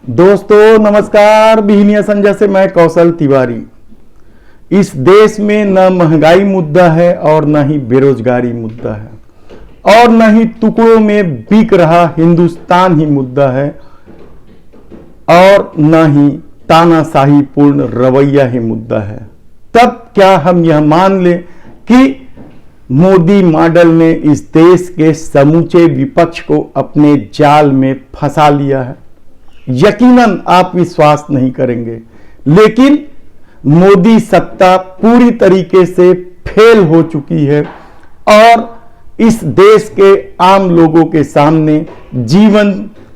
दोस्तों नमस्कार। बिहनिया संजय से मैं कौशल तिवारी। इस देश में न महंगाई मुद्दा है और न ही बेरोजगारी मुद्दा है और न ही टुकड़ों में बिक रहा हिंदुस्तान ही मुद्दा है और न ही तानाशाही पूर्ण रवैया ही मुद्दा है। तब क्या हम यह मान लें कि मोदी मॉडल ने इस देश के समूचे विपक्ष को अपने जाल में फंसा लिया है? यकीनन आप विश्वास नहीं करेंगे, लेकिन मोदी सत्ता पूरी तरीके से फेल हो चुकी है और इस देश के आम लोगों के सामने जीवन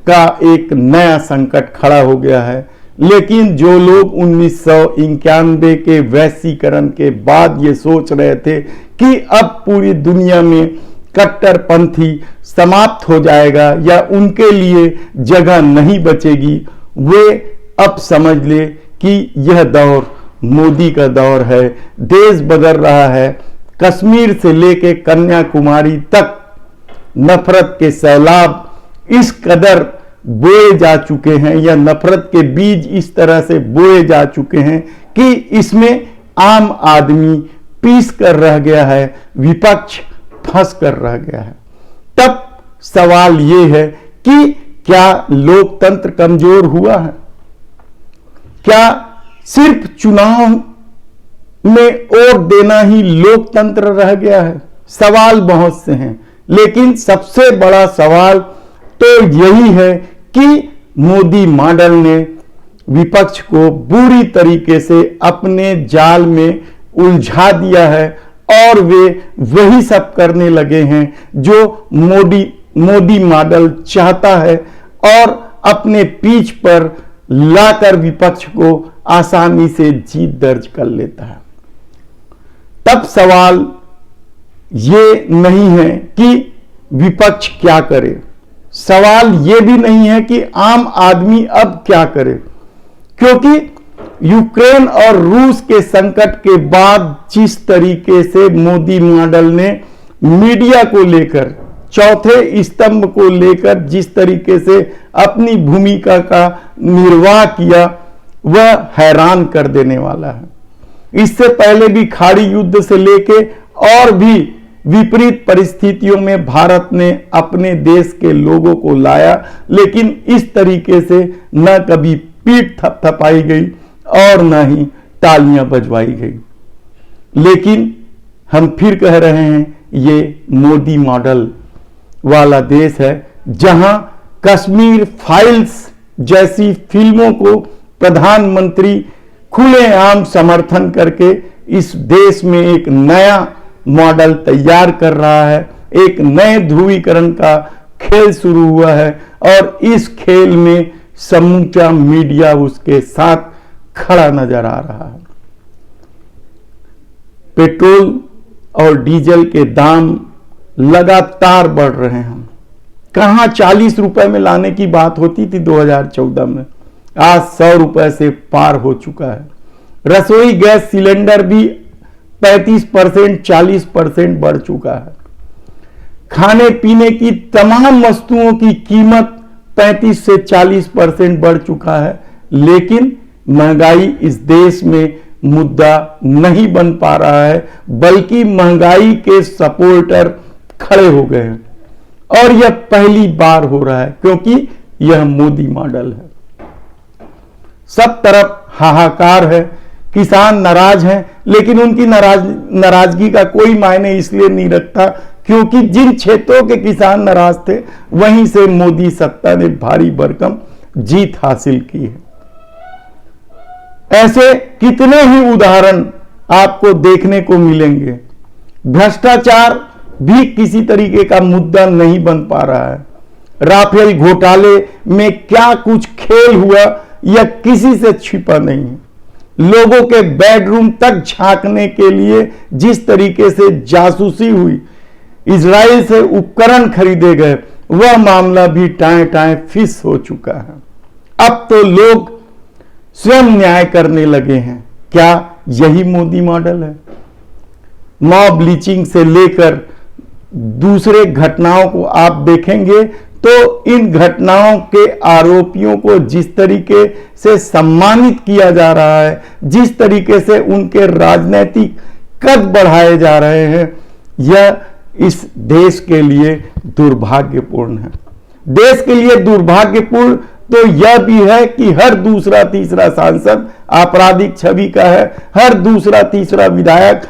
का एक नया संकट खड़ा हो गया है। लेकिन जो लोग 1991 के वैश्वीकरण के बाद ये सोच रहे थे कि अब पूरी दुनिया में कट्टरपंथी समाप्त हो जाएगा या उनके लिए जगह नहीं बचेगी, वे अब समझ ले कि यह दौर मोदी का दौर है। देश बदल रहा है। कश्मीर से लेकर कन्याकुमारी तक नफरत के सैलाब इस कदर बोए जा चुके हैं या नफरत के बीज इस तरह से बोए जा चुके हैं कि इसमें आम आदमी पीस कर रह गया है, विपक्ष फंस कर रह गया है। तब सवाल यह है कि क्या लोकतंत्र कमजोर हुआ है? क्या सिर्फ चुनाव में वोट देना ही लोकतंत्र रह गया है? सवाल बहुत से हैं, लेकिन सबसे बड़ा सवाल तो यही है कि मोदी मॉडल ने विपक्ष को बुरी तरीके से अपने जाल में उलझा दिया है और वे वही सब करने लगे हैं जो मोदी मॉडल चाहता है और अपने पीठ पर लाकर विपक्ष को आसानी से जीत दर्ज कर लेता है। तब सवाल ये नहीं है कि विपक्ष क्या करे, सवाल ये भी नहीं है कि आम आदमी अब क्या करे, क्योंकि यूक्रेन और रूस के संकट के बाद जिस तरीके से मोदी मॉडल ने मीडिया को लेकर, चौथे स्तंभ को लेकर जिस तरीके से अपनी भूमिका का निर्वाह किया, वह हैरान कर देने वाला है। इससे पहले भी खाड़ी युद्ध से लेके और भी विपरीत परिस्थितियों में भारत ने अपने देश के लोगों को लाया, लेकिन इस तरीके से न कभी पीठ थपथपाई गई और न ही तालियां बजवाई गई। लेकिन हम फिर कह रहे हैं, ये मोदी मॉडल वाला देश है जहां कश्मीर फाइल्स जैसी फिल्मों को प्रधानमंत्री खुलेआम समर्थन करके इस देश में एक नया मॉडल तैयार कर रहा है। एक नए ध्रुवीकरण का खेल शुरू हुआ है और इस खेल में समूचा मीडिया उसके साथ खड़ा नजर आ रहा है। पेट्रोल और डीजल के दाम लगातार बढ़ रहे हैं। कहां 40 रुपए में लाने की बात होती थी 2014 में, आज 100 रुपए से पार हो चुका है। रसोई गैस सिलेंडर भी 35% 40% बढ़ चुका है। खाने पीने की तमाम वस्तुओं की कीमत 35 से 40% बढ़ चुका है, लेकिन महंगाई इस देश में मुद्दा नहीं बन पा रहा है, बल्कि महंगाई के सपोर्टर खड़े हो गए हैं। और यह पहली बार हो रहा है क्योंकि यह मोदी मॉडल है। सब तरफ हाहाकार है, किसान नाराज हैं, लेकिन उनकी नाराजगी का कोई मायने इसलिए नहीं रखता क्योंकि जिन क्षेत्रों के किसान नाराज थे वहीं से मोदी सत्ता ने भारी भरकम जीत हासिल की है। ऐसे कितने ही उदाहरण आपको देखने को मिलेंगे। भ्रष्टाचार भी किसी तरीके का मुद्दा नहीं बन पा रहा है। राफेल घोटाले में क्या कुछ खेल हुआ यह किसी से छिपा नहीं है। लोगों के बेडरूम तक झांकने के लिए जिस तरीके से जासूसी हुई, इजराइल से उपकरण खरीदे गए, वह मामला भी टाएं टाएं फिस हो चुका है। अब तो लोग स्वयं न्याय करने लगे हैं। क्या यही मोदी मॉडल है? मॉब लिंचिंग से लेकर दूसरे घटनाओं को आप देखेंगे तो इन घटनाओं के आरोपियों को जिस तरीके से सम्मानित किया जा रहा है, जिस तरीके से उनके राजनीतिक कद बढ़ाए जा रहे हैं, यह इस देश के लिए दुर्भाग्यपूर्ण है। देश के लिए दुर्भाग्यपूर्ण तो यह भी है कि हर दूसरा तीसरा सांसद आपराधिक छवि का है, हर दूसरा तीसरा विधायक